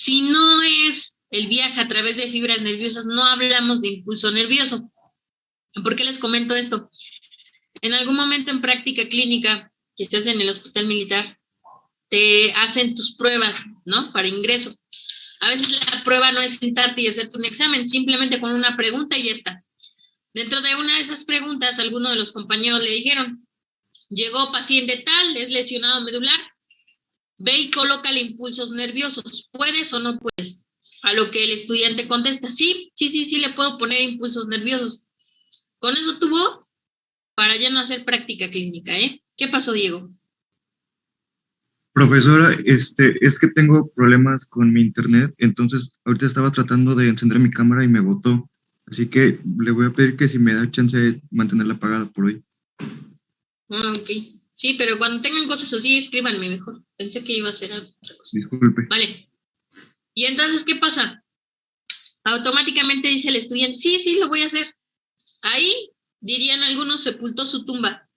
Si no es el viaje a través de fibras nerviosas, no hablamos de impulso nervioso. ¿Por qué les comento esto? En algún momento en práctica clínica, que estés en el hospital militar, te hacen tus pruebas, ¿no? Para ingreso. A veces la prueba no es sentarte y hacerte un examen, simplemente con una pregunta y ya está. Dentro de una de esas preguntas, alguno de los compañeros le dijeron, llegó paciente tal, es lesionado medular, ve y colócale impulsos nerviosos, ¿puedes o no puedes? A lo que el estudiante contesta, sí, le puedo poner impulsos nerviosos. Con eso tuvo para ya no hacer práctica clínica, ¿eh? ¿Qué pasó, Diego? Profesora, es que tengo problemas con mi internet, entonces ahorita estaba tratando de encender mi cámara y me botó. Así que le voy a pedir que si me da chance de mantenerla apagada por hoy. Ok. Sí, pero cuando tengan cosas así, escríbanme mejor. Pensé que iba a ser otra cosa. Disculpe. Vale. Y entonces, ¿qué pasa? Automáticamente dice el estudiante, sí, lo voy a hacer. Ahí, dirían algunos, sepultó su tumba.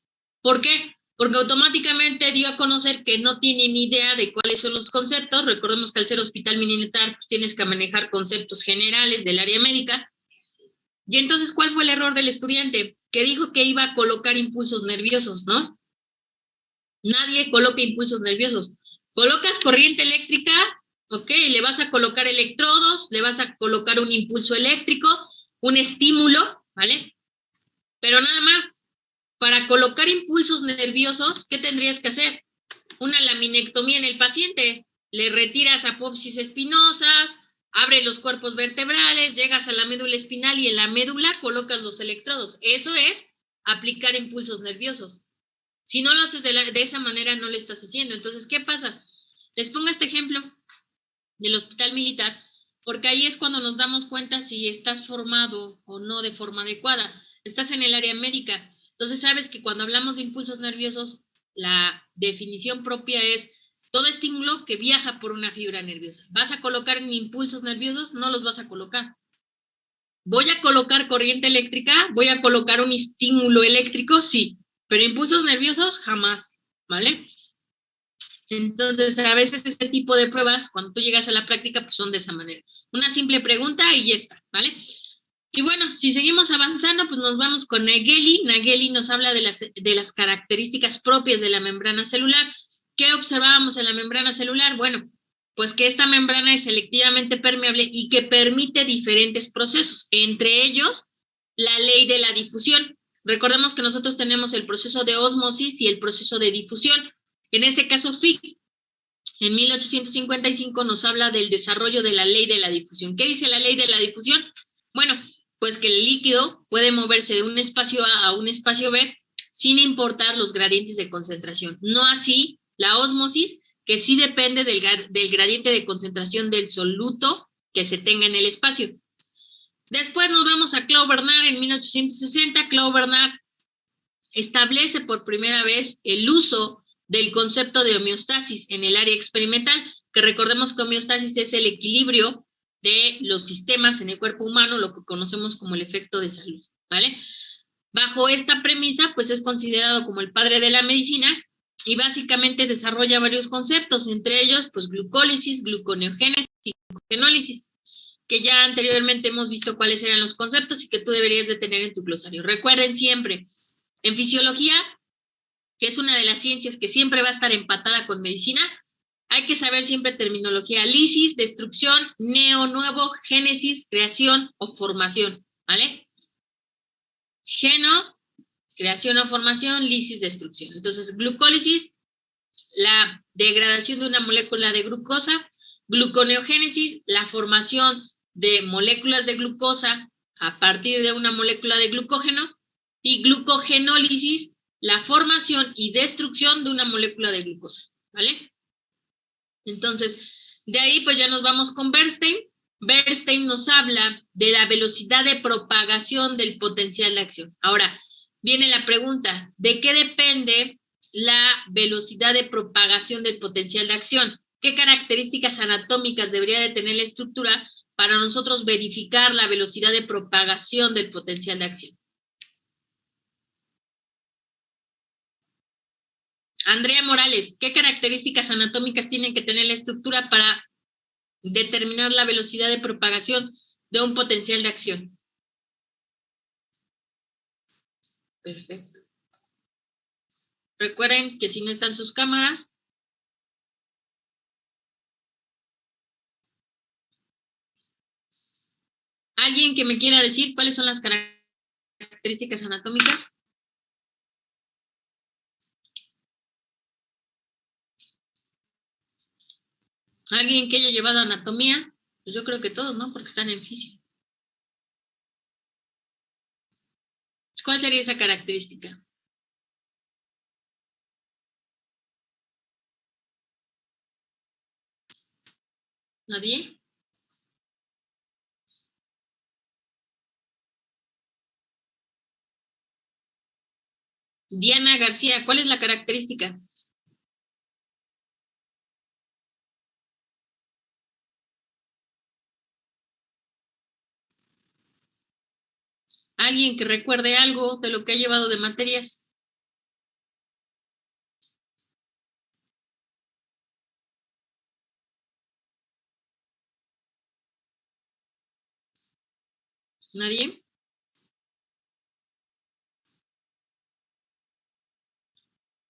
¿Por qué? Porque automáticamente dio a conocer que no tiene ni idea de cuáles son los conceptos. Recordemos que al ser hospital militar, pues tienes que manejar conceptos generales del área médica. Y entonces, ¿cuál fue el error del estudiante? Que dijo que iba a colocar impulsos nerviosos, ¿no? Nadie coloca impulsos nerviosos. Colocas corriente eléctrica, ok, le vas a colocar electrodos, le vas a colocar un impulso eléctrico, un estímulo, ¿vale? Pero nada más, para colocar impulsos nerviosos, ¿qué tendrías que hacer? Una laminectomía en el paciente. Le retiras apófisis espinosas, abre los cuerpos vertebrales, llegas a la médula espinal y en la médula colocas los electrodos. Eso es aplicar impulsos nerviosos. Si no lo haces de esa manera, no lo estás haciendo. Entonces, ¿qué pasa? Les pongo este ejemplo del hospital militar, porque ahí es cuando nos damos cuenta si estás formado o no de forma adecuada. Estás en el área médica. Entonces, sabes que cuando hablamos de impulsos nerviosos, la definición propia es todo estímulo que viaja por una fibra nerviosa. ¿Vas a colocar impulsos nerviosos? No los vas a colocar. ¿Voy a colocar corriente eléctrica? ¿Voy a colocar un estímulo eléctrico? Sí, pero impulsos nerviosos jamás, ¿vale? Entonces, a veces este tipo de pruebas, cuando tú llegas a la práctica, pues son de esa manera. Una simple pregunta y ya está, ¿vale? Y bueno, si seguimos avanzando, pues nos vamos con Nageli. Nageli nos habla de las características propias de la membrana celular. ¿Qué observábamos en la membrana celular? Bueno, pues que esta membrana es selectivamente permeable y que permite diferentes procesos, entre ellos la ley de la difusión. Recordemos que nosotros tenemos el proceso de ósmosis y el proceso de difusión. En este caso, Fick, en 1855 nos habla del desarrollo de la ley de la difusión. ¿Qué dice la ley de la difusión? Bueno, pues que el líquido puede moverse de un espacio A a un espacio B sin importar los gradientes de concentración. No así la ósmosis, que sí depende del gradiente de concentración del soluto que se tenga en el espacio. Después nos vamos a Claude Bernard en 1860. Claude Bernard establece por primera vez el uso del concepto de homeostasis en el área experimental, que recordemos que homeostasis es el equilibrio de los sistemas en el cuerpo humano, lo que conocemos como el efecto de salud, ¿vale? Bajo esta premisa, pues es considerado como el padre de la medicina y básicamente desarrolla varios conceptos, entre ellos, pues glucólisis, gluconeogénesis y glucogenólisis, que ya anteriormente hemos visto cuáles eran los conceptos y que tú deberías de tener en tu glosario. Recuerden siempre, en fisiología, que es una de las ciencias que siempre va a estar empatada con medicina, hay que saber siempre terminología: lisis, destrucción, neo, nuevo, génesis, creación o formación, ¿vale? Geno, creación o formación, lisis, destrucción. Entonces, glucólisis, la degradación de una molécula de glucosa; gluconeogénesis, la formación de moléculas de glucosa a partir de una molécula de glucógeno; y glucogenólisis, la formación y destrucción de una molécula de glucosa, ¿vale? Entonces, de ahí pues ya nos vamos con Bernstein. Bernstein nos habla de la velocidad de propagación del potencial de acción. Ahora, viene la pregunta, ¿de qué depende la velocidad de propagación del potencial de acción? ¿Qué características anatómicas debería de tener la estructura para nosotros verificar la velocidad de propagación del potencial de acción? Andrea Morales, ¿qué características anatómicas tiene que tener la estructura para determinar la velocidad de propagación de un potencial de acción. Perfecto. Recuerden que si no están sus cámaras, ¿alguien que me quiera decir cuáles son las características anatómicas? ¿Alguien que haya llevado anatomía? Pues yo creo que todos, ¿no? Porque están en fisio. ¿Cuál sería esa característica? ¿Nadie? Diana García, ¿cuál es la característica? ¿Alguien que recuerde algo de lo que ha llevado de materias? ¿Nadie?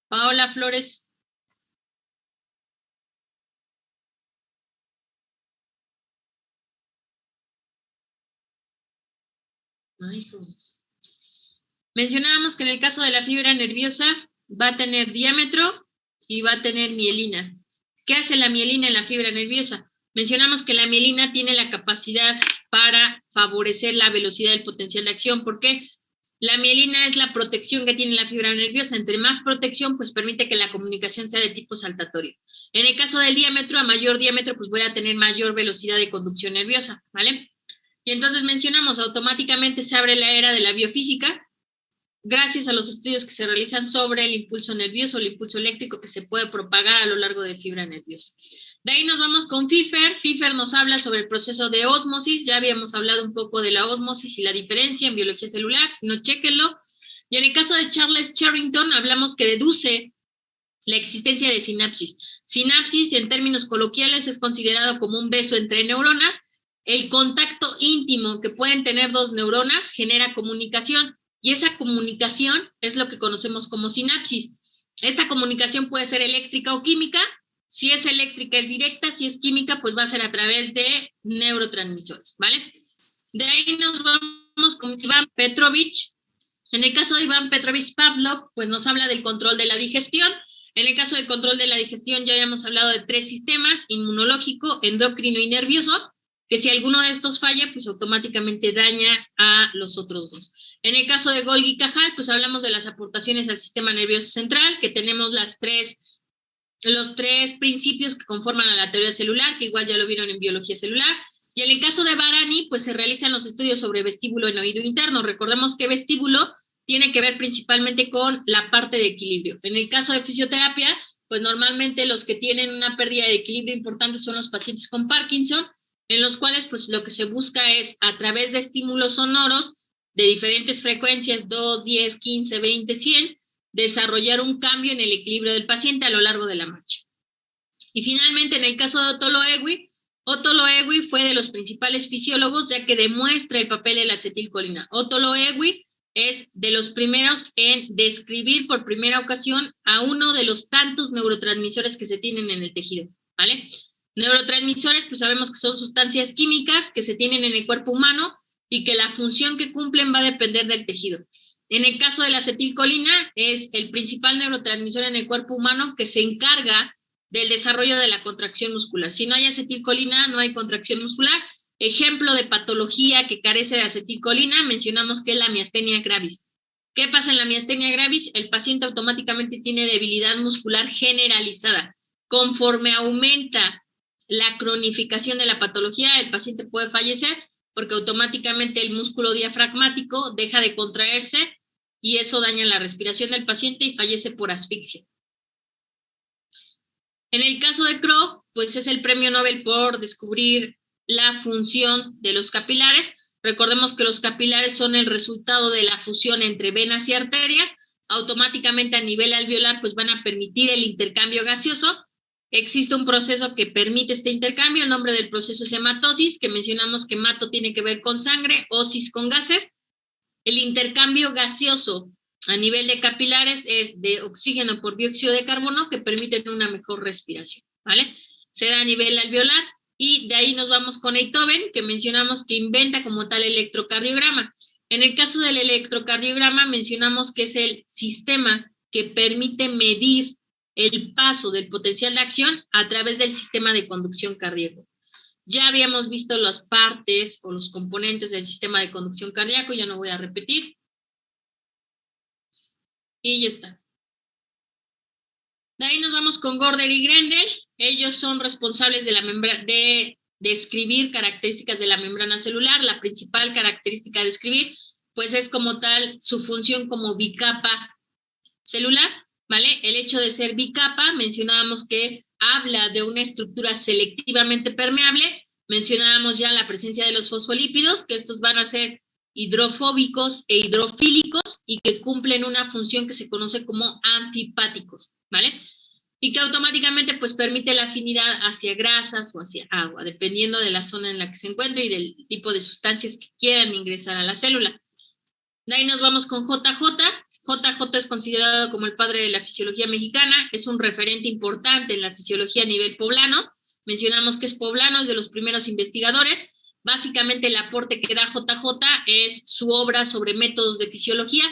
Paola Flores. Ay, jóvenes. Mencionábamos que en el caso de la fibra nerviosa va a tener diámetro y va a tener mielina. ¿Qué hace la mielina en la fibra nerviosa? Mencionamos que la mielina tiene la capacidad para favorecer la velocidad del potencial de acción. ¿Por qué? La mielina es la protección que tiene la fibra nerviosa. Entre más protección, pues permite que la comunicación sea de tipo saltatorio. En el caso del diámetro, a mayor diámetro, pues voy a tener mayor velocidad de conducción nerviosa, ¿vale? Y entonces mencionamos, automáticamente se abre la era de la biofísica, gracias a los estudios que se realizan sobre el impulso nervioso, el impulso eléctrico que se puede propagar a lo largo de fibra nerviosa. De ahí nos vamos con Pfeffer. Pfeffer nos habla sobre el proceso de ósmosis. Ya habíamos hablado un poco de la ósmosis y la diferencia en biología celular, si no, chéquenlo. Y en el caso de Charles Charrington, hablamos que deduce la existencia de sinapsis. Sinapsis, en términos coloquiales, es considerado como un beso entre neuronas. El contacto íntimo que pueden tener dos neuronas genera comunicación, y esa comunicación es lo que conocemos como sinapsis. Esta comunicación puede ser eléctrica o química. Si es eléctrica es directa, si es química pues va a ser a través de neurotransmisores, ¿vale? De ahí nos vamos con Iván Petrovich. En el caso de Iván Petrovich Pavlov, pues nos habla del control de la digestión. En el caso del control de la digestión ya habíamos hablado de 3 sistemas: inmunológico, endocrino y nervioso, que si alguno de estos falla, pues automáticamente daña a los otros 2. En el caso de Golgi y Cajal, pues hablamos de las aportaciones al sistema nervioso central, que tenemos los 3 principios que conforman a la teoría celular, que igual ya lo vieron en biología celular. Y en el caso de Barani, pues se realizan los estudios sobre vestíbulo en oído interno. Recordemos que vestíbulo tiene que ver principalmente con la parte de equilibrio. En el caso de fisioterapia, pues normalmente los que tienen una pérdida de equilibrio importante son los pacientes con Parkinson, en los cuales pues lo que se busca es, a través de estímulos sonoros de diferentes frecuencias, 2, 10, 15, 20, 100, desarrollar un cambio en el equilibrio del paciente a lo largo de la marcha. Y finalmente, en el caso de Otto Loewi fue de los principales fisiólogos, ya que demuestra el papel de la acetilcolina. Otto Loewi es de los primeros en describir por primera ocasión a uno de los tantos neurotransmisores que se tienen en el tejido, ¿vale? Neurotransmisores, pues sabemos que son sustancias químicas que se tienen en el cuerpo humano y que la función que cumplen va a depender del tejido. En el caso de la acetilcolina, es el principal neurotransmisor en el cuerpo humano que se encarga del desarrollo de la contracción muscular. Si no hay acetilcolina, no hay contracción muscular. Ejemplo de patología que carece de acetilcolina, mencionamos que es la miastenia gravis. ¿Qué pasa en la miastenia gravis? El paciente automáticamente tiene debilidad muscular generalizada. Conforme aumenta la cronificación de la patología, el paciente puede fallecer porque automáticamente el músculo diafragmático deja de contraerse y eso daña la respiración del paciente y fallece por asfixia. En el caso de Krog, pues es el premio Nobel por descubrir la función de los capilares. Recordemos que los capilares son el resultado de la fusión entre venas y arterias. Automáticamente a nivel alveolar pues van a permitir el intercambio gaseoso. existe un proceso que permite este intercambio. El nombre del proceso es hematosis, que mencionamos que hemato tiene que ver con sangre, osis con gases. El intercambio gaseoso a nivel de capilares es de oxígeno por dióxido de carbono, que permiten una mejor respiración, ¿vale? Se da a nivel alveolar, y de ahí nos vamos con Beethoven, que mencionamos que inventa como tal el electrocardiograma. En el caso del electrocardiograma mencionamos que es el sistema que permite medir el paso del potencial de acción a través del sistema de conducción cardíaco. Ya habíamos visto las partes o los componentes del sistema de conducción cardíaco, ya no voy a repetir. Y ya está. De ahí nos vamos con Gorder y Grendel. Ellos son responsables de la de describir características de la membrana celular. La principal característica de describir, pues es como tal su función como bicapa celular, ¿vale? El hecho de ser bicapa, mencionábamos que habla de una estructura selectivamente permeable. Mencionábamos ya la presencia de los fosfolípidos, que estos van a ser hidrofóbicos e hidrofílicos y que cumplen una función que se conoce como anfipáticos, ¿vale? Y que automáticamente pues permite la afinidad hacia grasas o hacia agua, dependiendo de la zona en la que se encuentre y del tipo de sustancias que quieran ingresar a la célula. De ahí nos vamos con JJ. JJ es considerado como el padre de la fisiología mexicana, es un referente importante en la fisiología a nivel poblano. Mencionamos que es poblano, es de los primeros investigadores. Básicamente el aporte que da JJ es su obra sobre métodos de fisiología.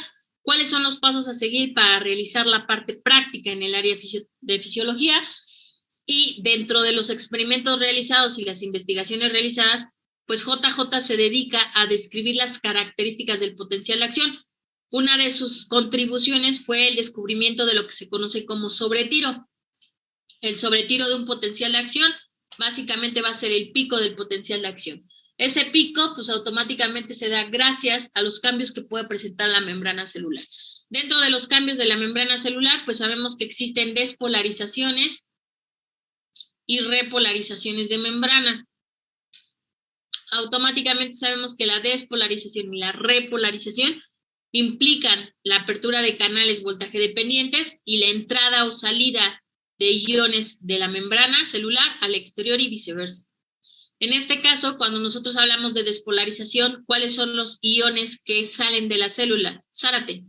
¿Cuáles son los pasos a seguir para realizar la parte práctica en el área de fisiología? Y dentro de los experimentos realizados y las investigaciones realizadas, pues JJ se dedica a describir las características del potencial de acción. Una de sus contribuciones fue el descubrimiento de lo que se conoce como sobretiro. El sobretiro de un potencial de acción básicamente va a ser el pico del potencial de acción. Ese pico, pues automáticamente se da gracias a los cambios que puede presentar la membrana celular. Dentro de los cambios de la membrana celular, pues sabemos que existen despolarizaciones y repolarizaciones de membrana. Automáticamente sabemos que la despolarización y la repolarización implican la apertura de canales voltaje dependientes y la entrada o salida de iones de la membrana celular al exterior y viceversa. En este caso, cuando nosotros hablamos de despolarización, ¿cuáles son los iones que salen de la célula? Zárate.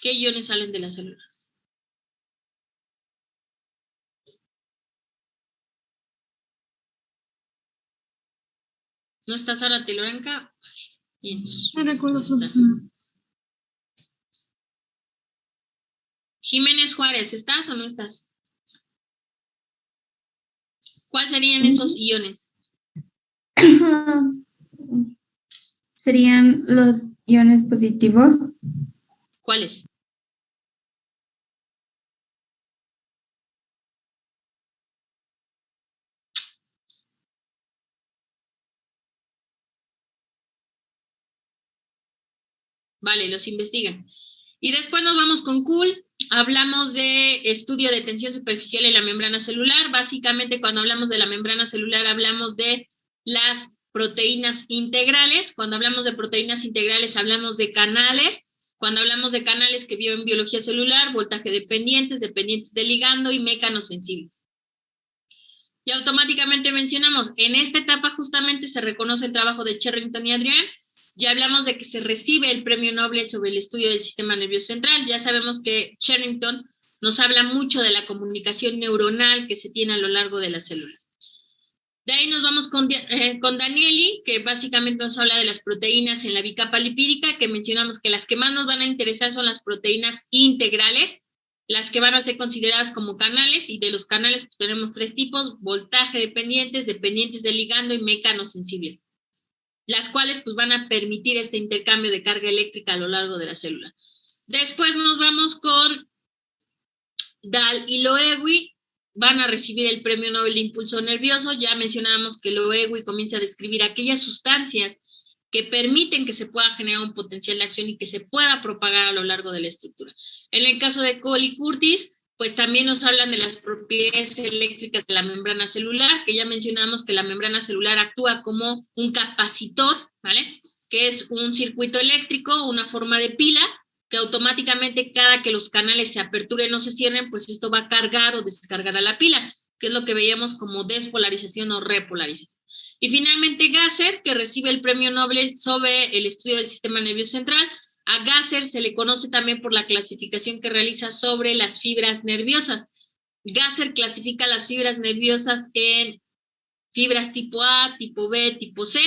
¿Qué iones salen de la célula? ¿No está Zárate, Loranca? Bien. No recuerdo, profesor. Jiménez Juárez, ¿estás o no estás? ¿Cuáles serían esos iones? Serían los iones positivos. ¿Cuáles? Vale, los investigan. Y después nos vamos con Cool. Hablamos de estudio de tensión superficial en la membrana celular. Básicamente, cuando hablamos de la membrana celular, hablamos de las proteínas integrales. Cuando hablamos de proteínas integrales, hablamos de canales. Cuando hablamos de canales que vio en biología celular, voltaje dependientes, dependientes de ligando y mecanosensibles. Y automáticamente mencionamos, en esta etapa justamente se reconoce el trabajo de Cherrington y Adrián. Ya hablamos de que se recibe el premio Nobel sobre el estudio del sistema nervioso central. Ya sabemos que Cherrington nos habla mucho de la comunicación neuronal que se tiene a lo largo de la célula. De ahí nos vamos con Danieli, que básicamente nos habla de las proteínas en la bicapa lipídica, que mencionamos que las que más nos van a interesar son las proteínas integrales, las que van a ser consideradas como canales, y de los canales pues, tenemos tres tipos: voltaje dependientes, dependientes de ligando y mecanosensibles, las cuales pues van a permitir este intercambio de carga eléctrica a lo largo de la célula. Después nos vamos con Dahl y Loewi, van a recibir el premio Nobel de Impulso Nervioso. Ya mencionábamos que Loewi comienza a describir aquellas sustancias que permiten que se pueda generar un potencial de acción y que se pueda propagar a lo largo de la estructura. En el caso de Cole y Curtis, pues también nos hablan de las propiedades eléctricas de la membrana celular, que ya mencionamos que la membrana celular actúa como un capacitor, ¿vale? Que es un circuito eléctrico, una forma de pila, que automáticamente cada que los canales se aperturen o se cierren, pues esto va a cargar o descargar a la pila, que es lo que veíamos como despolarización o repolarización. Y finalmente Gasser, que recibe el premio Nobel sobre el estudio del sistema nervioso central. A Gasser se le conoce también por la clasificación que realiza sobre las fibras nerviosas. Gasser clasifica las fibras nerviosas en fibras tipo A, tipo B, tipo C.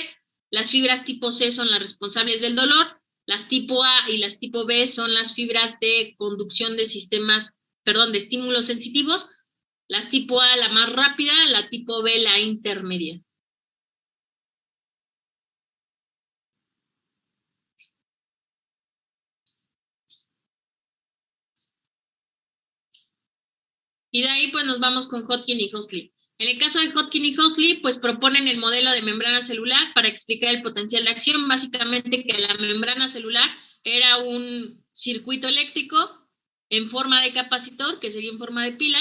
Las fibras tipo C son las responsables del dolor. Las tipo A y las tipo B son las fibras de conducción de de estímulos sensitivos. Las tipo A la más rápida, la tipo B la intermedia. Y de ahí pues nos vamos con Hodgkin y Huxley. En el caso de Hodgkin y Huxley, pues proponen el modelo de membrana celular para explicar el potencial de acción, básicamente que la membrana celular era un circuito eléctrico en forma de capacitor, que sería en forma de pila.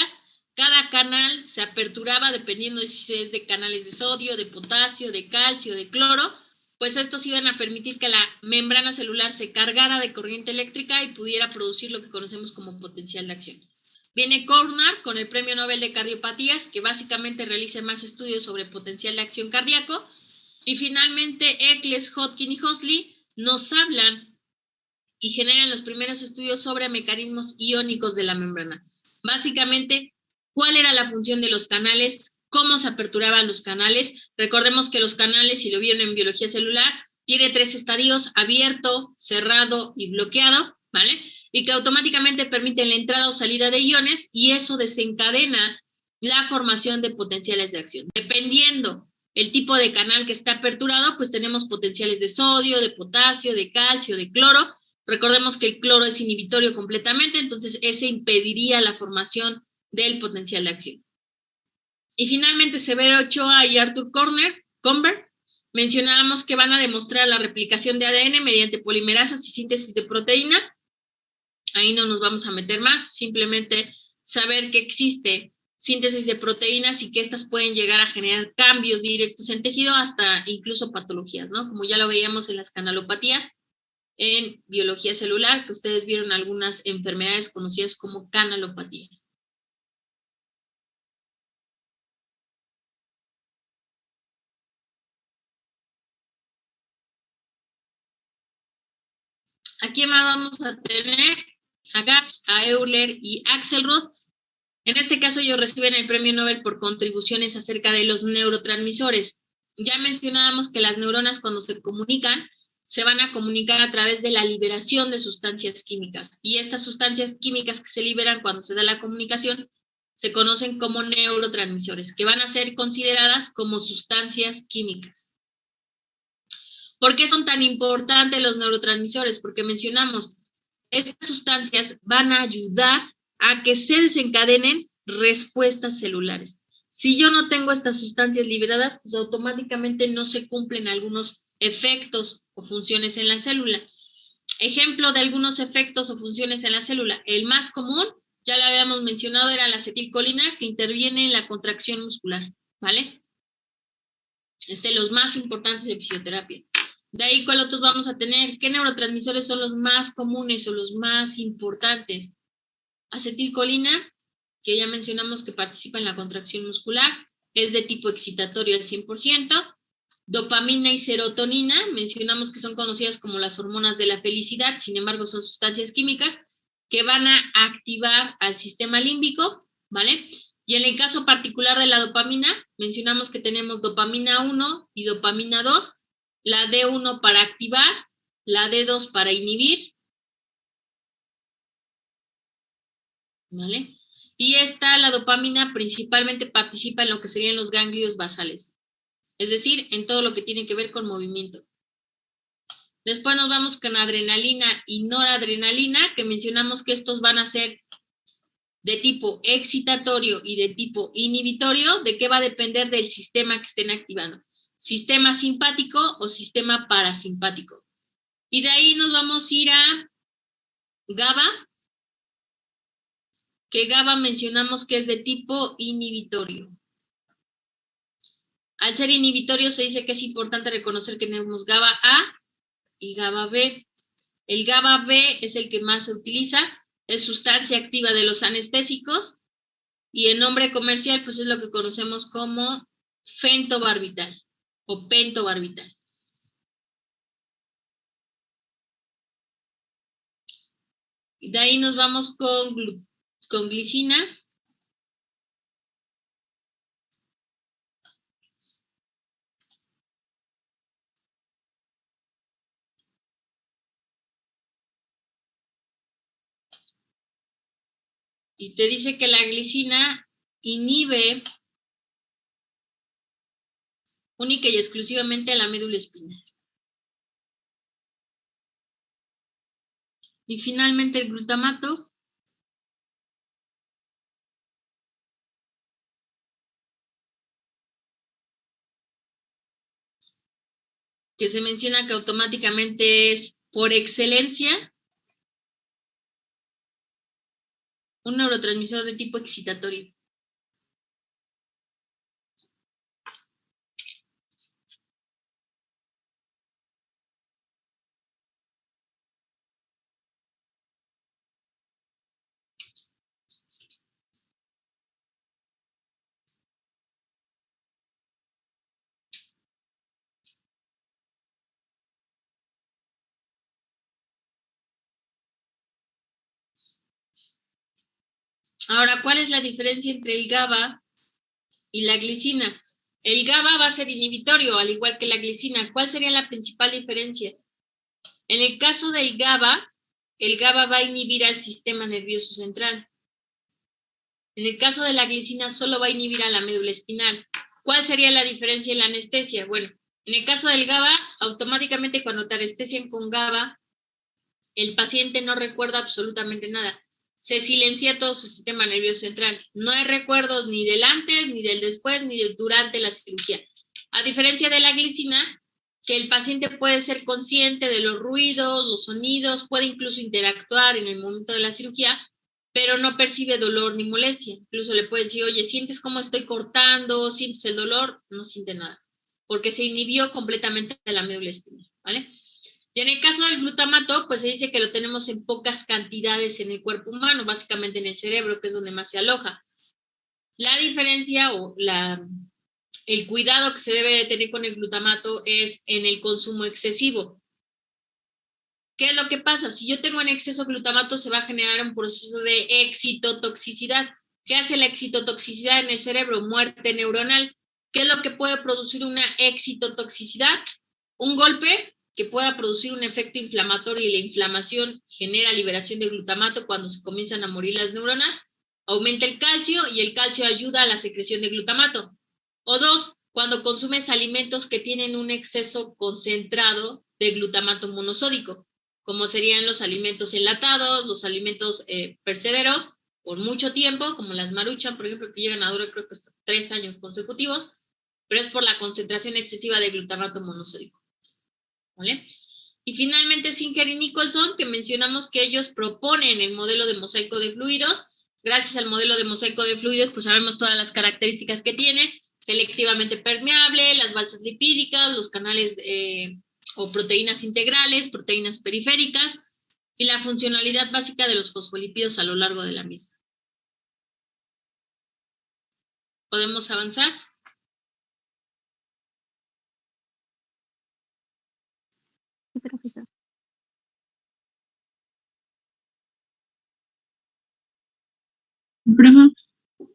Cada canal se aperturaba dependiendo si es de canales de sodio, de potasio, de calcio, de cloro, pues estos iban a permitir que la membrana celular se cargara de corriente eléctrica y pudiera producir lo que conocemos como potencial de acción. Viene Cornar con el Premio Nobel de Cardiopatías, que básicamente realiza más estudios sobre potencial de acción cardíaco. Y finalmente Eccles, Hodgkin y Huxley nos hablan y generan los primeros estudios sobre mecanismos iónicos de la membrana. Básicamente, ¿cuál era la función de los canales? ¿Cómo se aperturaban los canales? Recordemos que los canales, si lo vieron en biología celular, tiene 3 estadios: abierto, cerrado y bloqueado, ¿vale? Y que automáticamente permiten la entrada o salida de iones, y eso desencadena la formación de potenciales de acción. Dependiendo el tipo de canal que está aperturado, pues tenemos potenciales de sodio, de potasio, de calcio, de cloro. Recordemos que el cloro es inhibitorio completamente, entonces ese impediría la formación del potencial de acción. Y finalmente Severo Ochoa y Arthur Comber mencionábamos que van a demostrar la replicación de ADN mediante polimerasas y síntesis de proteína. Ahí no nos vamos a meter más, simplemente saber que existe síntesis de proteínas y que estas pueden llegar a generar cambios directos en tejido, hasta incluso patologías, ¿no? Como ya lo veíamos en las canalopatías, en biología celular, que ustedes vieron algunas enfermedades conocidas como canalopatías. Aquí más vamos a tener a Gatz, a Euler y Axelrod. En este caso ellos reciben el premio Nobel por contribuciones acerca de los neurotransmisores. Ya mencionábamos que las neuronas, cuando se comunican, se van a comunicar a través de la liberación de sustancias químicas. Y estas sustancias químicas que se liberan cuando se da la comunicación se conocen como neurotransmisores, que van a ser consideradas como sustancias químicas. ¿Por qué son tan importantes los neurotransmisores? Porque mencionamos, estas sustancias van a ayudar a que se desencadenen respuestas celulares. Si yo no tengo estas sustancias liberadas, pues automáticamente no se cumplen algunos efectos o funciones en la célula. Ejemplo de algunos efectos o funciones en la célula. El más común, ya lo habíamos mencionado, era la acetilcolina, que interviene en la contracción muscular, ¿vale? Es de los más importantes en fisioterapia. De ahí, ¿cuál otros vamos a tener? ¿Qué neurotransmisores son los más comunes o los más importantes? Acetilcolina, que ya mencionamos que participa en la contracción muscular, es de tipo excitatorio al 100%. Dopamina y serotonina, mencionamos que son conocidas como las hormonas de la felicidad, sin embargo son sustancias químicas que van a activar al sistema límbico, ¿vale? Y en el caso particular de la dopamina, mencionamos que tenemos dopamina 1 y dopamina 2, la D1 para activar, la D2 para inhibir, ¿vale? Y la dopamina principalmente participa en lo que serían los ganglios basales, es decir, en todo lo que tiene que ver con movimiento. Después nos vamos con adrenalina y noradrenalina, que mencionamos que estos van a ser de tipo excitatorio y de tipo inhibitorio. ¿De qué va a depender del sistema que estén activando? Sistema simpático o sistema parasimpático. Y de ahí nos vamos a ir a GABA, que GABA mencionamos que es de tipo inhibitorio. Al ser inhibitorio se dice que es importante reconocer que tenemos GABA A y GABA B. El GABA B es el que más se utiliza, es sustancia activa de los anestésicos y el nombre comercial pues es lo que conocemos como fentobarbital o pentobarbital. Y de ahí nos vamos con glicina. Y te dice que la glicina inhibe única y exclusivamente a la médula espinal. Y finalmente el glutamato que se menciona que automáticamente es por excelencia un neurotransmisor de tipo excitatorio. Ahora, ¿cuál es la diferencia entre el GABA y la glicina? El GABA va a ser inhibitorio, al igual que la glicina. ¿Cuál sería la principal diferencia? En el caso del GABA, el GABA va a inhibir al sistema nervioso central. En el caso de la glicina, solo va a inhibir a la médula espinal. ¿Cuál sería la diferencia en la anestesia? Bueno, en el caso del GABA, automáticamente cuando te anestesian con GABA, el paciente no recuerda absolutamente nada. Se silencia todo su sistema nervioso central. No hay recuerdos ni del antes, ni del después, ni del durante la cirugía. A diferencia de la glicina, que el paciente puede ser consciente de los ruidos, los sonidos, puede incluso interactuar en el momento de la cirugía, pero no percibe dolor ni molestia. Incluso le puede decir, oye, ¿sientes cómo estoy cortando? ¿Sientes el dolor? No siente nada, porque se inhibió completamente de la médula espinal, ¿vale? Y en el caso del glutamato, pues se dice que lo tenemos en pocas cantidades en el cuerpo humano, básicamente en el cerebro, que es donde más se aloja. La diferencia o el cuidado que se debe de tener con el glutamato es en el consumo excesivo. ¿Qué es lo que pasa? Si yo tengo en exceso glutamato, se va a generar un proceso de excitotoxicidad. ¿Qué hace la excitotoxicidad en el cerebro? Muerte neuronal. ¿Qué es lo que puede producir una excitotoxicidad? Un golpe que pueda producir un efecto inflamatorio y la inflamación genera liberación de glutamato cuando se comienzan a morir las neuronas, aumenta el calcio y el calcio ayuda a la secreción de glutamato. O dos, cuando consumes alimentos que tienen un exceso concentrado de glutamato monosódico, como serían los alimentos enlatados, los alimentos percederos, por mucho tiempo, como las Maruchan, por ejemplo, que llegan a durar creo que hasta 3 años consecutivos, pero es por la concentración excesiva de glutamato monosódico. ¿Vale? Y finalmente Singer y Nicholson, que mencionamos que ellos proponen el modelo de mosaico de fluidos. Gracias al modelo de mosaico de fluidos, pues sabemos todas las características que tiene: selectivamente permeable, las balsas lipídicas, los canales o proteínas integrales, proteínas periféricas, y la funcionalidad básica de los fosfolípidos a lo largo de la misma. ¿Podemos avanzar? Profe,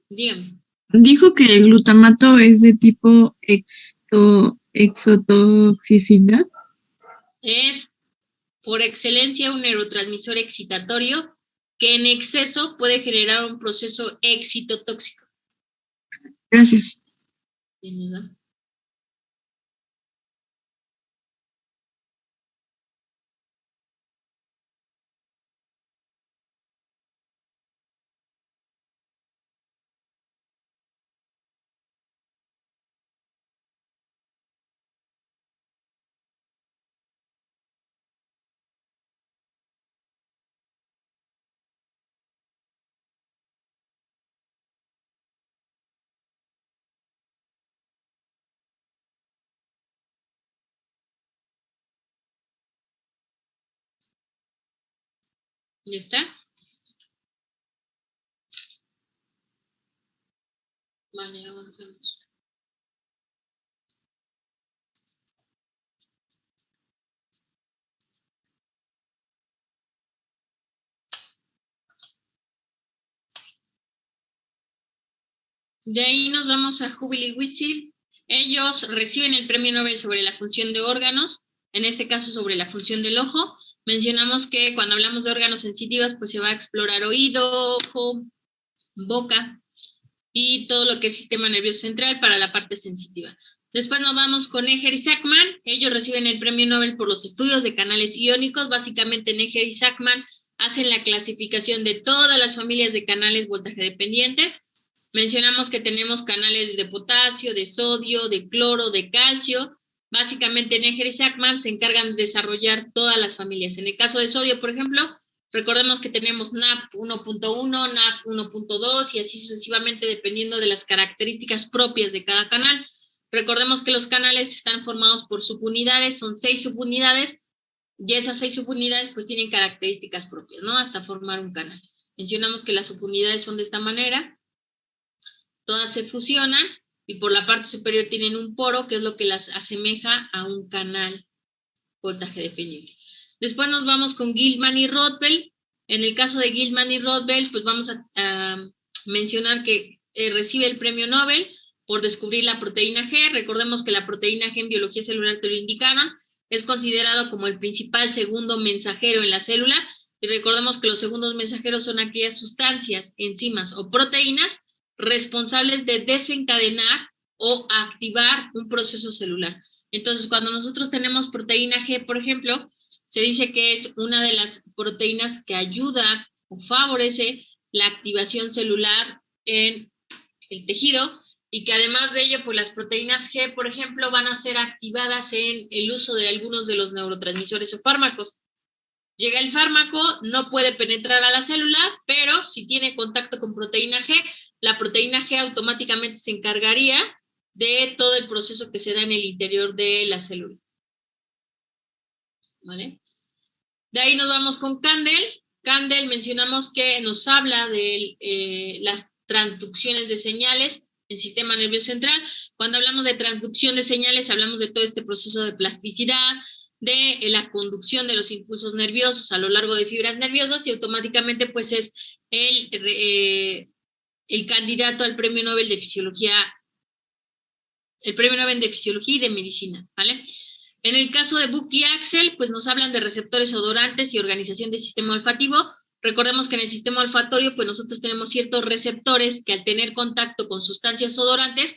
Dígame. dijo que el glutamato es de tipo exotoxicidad. Es por excelencia un neurotransmisor excitatorio que en exceso puede generar un proceso excitotóxico. Gracias. ¿Verdad? ¿Ya está? Vale, avanzamos. De ahí nos vamos a Jubilee Whistle. Ellos reciben el premio Nobel sobre la función de órganos, en este caso sobre la función del ojo. Mencionamos que cuando hablamos de órganos sensitivos, pues se va a explorar oído, ojo, boca y todo lo que es sistema nervioso central para la parte sensitiva. Después nos vamos con Neher y Sackman. Ellos reciben el premio Nobel por los estudios de canales iónicos. Básicamente Neher y Sackman hacen la clasificación de todas las familias de canales voltaje dependientes. Mencionamos que tenemos canales de potasio, de sodio, de cloro, de calcio. Básicamente Neher y Sackman se encargan de desarrollar todas las familias. En el caso de sodio, por ejemplo, recordemos que tenemos NAP 1.1, NAP 1.2 y así sucesivamente dependiendo de las características propias de cada canal. Recordemos que los canales están formados por subunidades, son 6 subunidades y esas 6 subunidades pues tienen características propias, ¿no? Hasta formar un canal. Mencionamos que las subunidades son de esta manera, todas se fusionan y por la parte superior tienen un poro que es lo que las asemeja a un canal voltaje dependiente. Después nos vamos con Gilman y Rothbell. En el caso de Gilman y Rothbell, pues vamos a mencionar que recibe el premio Nobel por descubrir la proteína G. Recordemos que la proteína G en biología celular te lo indicaron, es considerado como el principal segundo mensajero en la célula, y recordemos que los segundos mensajeros son aquellas sustancias, enzimas o proteínas responsables de desencadenar o activar un proceso celular. Entonces, cuando nosotros tenemos proteína G, por ejemplo, se dice que es una de las proteínas que ayuda o favorece la activación celular en el tejido y que además de ello, pues las proteínas G, por ejemplo, van a ser activadas en el uso de algunos de los neurotransmisores o fármacos. Llega el fármaco, no puede penetrar a la célula, pero si tiene contacto con proteína G, la proteína G automáticamente se encargaría de todo el proceso que se da en el interior de la célula. ¿Vale? De ahí nos vamos con Candel. Candel mencionamos que nos habla de las transducciones de señales en sistema nervioso central. Cuando hablamos de transducción de señales, hablamos de todo este proceso de plasticidad, de la conducción de los impulsos nerviosos a lo largo de fibras nerviosas y automáticamente pues es el candidato al premio Nobel de Fisiología, el premio Nobel de Fisiología y de Medicina, ¿vale? En el caso de Buck y Axel, pues nos hablan de receptores odorantes y organización del sistema olfativo. Recordemos que en el sistema olfatorio, pues nosotros tenemos ciertos receptores que al tener contacto con sustancias odorantes,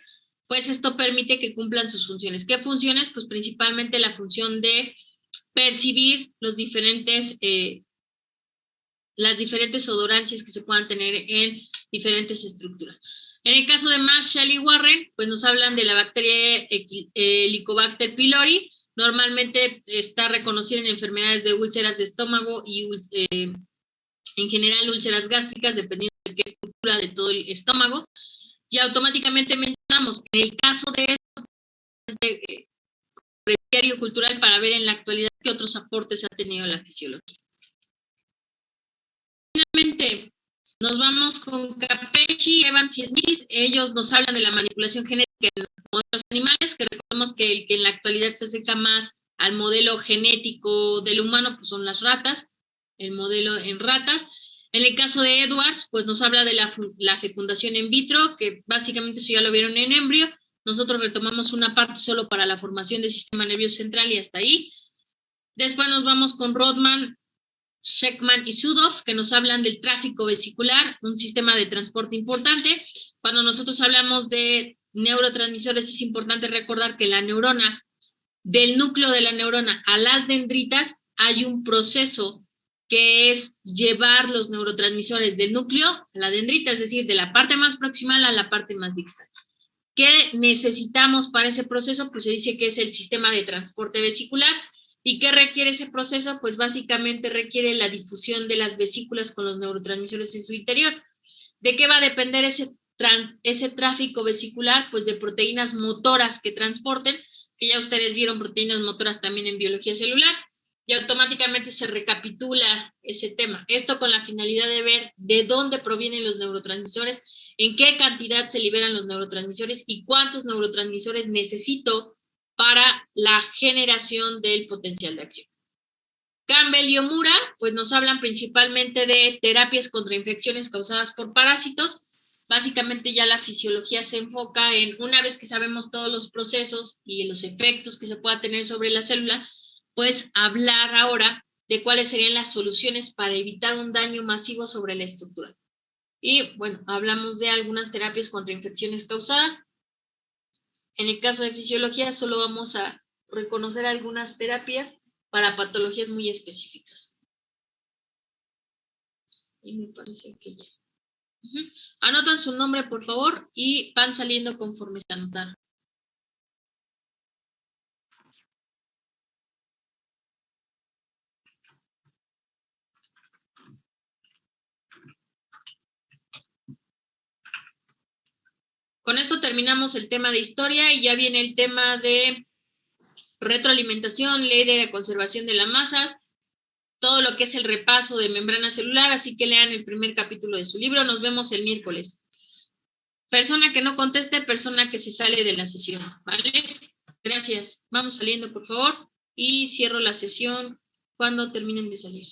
pues esto permite que cumplan sus funciones. ¿Qué funciones? Pues principalmente la función de percibir las diferentes odorancias que se puedan tener en diferentes estructuras. En el caso de Marshall y Warren, pues nos hablan de la bacteria Helicobacter pylori. Normalmente está reconocida en enfermedades de úlceras de estómago y en general úlceras gástricas, dependiendo de qué estructura de todo el estómago. Y automáticamente mencionamos, en el caso de esto, breviario cultural para ver en la actualidad qué otros aportes ha tenido la fisiología. Finalmente, nos vamos con Capecchi, Evans y Smith. Ellos nos hablan de la manipulación genética en modelos animales, que recordemos que el que en la actualidad se acerca más al modelo genético del humano, pues son las ratas, el modelo en ratas. En el caso de Edwards, pues nos habla de la fecundación in vitro, que básicamente eso ya lo vieron en embrio. Nosotros retomamos una parte solo para la formación del sistema nervioso central y hasta ahí. Después nos vamos con Rodman, Sheckman y Sudoff, que nos hablan del tráfico vesicular, un sistema de transporte importante. Cuando nosotros hablamos de neurotransmisores, es importante recordar que la neurona, del núcleo de la neurona a las dendritas, hay un proceso que es llevar los neurotransmisores del núcleo a la dendrita, es decir, de la parte más proximal a la parte más distal. ¿Qué necesitamos para ese proceso? Pues se dice que es el sistema de transporte vesicular. ¿Y qué requiere ese proceso? Pues básicamente requiere la difusión de las vesículas con los neurotransmisores en su interior. ¿De qué va a depender ese tráfico vesicular? Pues de proteínas motoras que transporten, que ya ustedes vieron proteínas motoras también en biología celular. y automáticamente se recapitula ese tema. Esto con la finalidad de ver de dónde provienen los neurotransmisores, en qué cantidad se liberan los neurotransmisores y cuántos neurotransmisores necesito para la generación del potencial de acción. Campbell y Omura, pues nos hablan principalmente de terapias contra infecciones causadas por parásitos. Básicamente ya la fisiología se enfoca en, una vez que sabemos todos los procesos y los efectos que se pueda tener sobre la célula, pues hablar ahora de cuáles serían las soluciones para evitar un daño masivo sobre la estructura. Y bueno, hablamos de algunas terapias contra infecciones causadas. En el caso de fisiología, solo vamos a reconocer algunas terapias para patologías muy específicas. Y me parece que ya. Anotan su nombre, por favor, y van saliendo conforme se anotaron. Con esto terminamos el tema de historia y ya viene el tema de retroalimentación, ley de la conservación de las masas, todo lo que es el repaso de membrana celular, así que lean el primer capítulo de su libro. Nos vemos el miércoles. Persona que no conteste, persona que se sale de la sesión, ¿vale? Gracias. Vamos saliendo, por favor, y cierro la sesión cuando terminen de salir.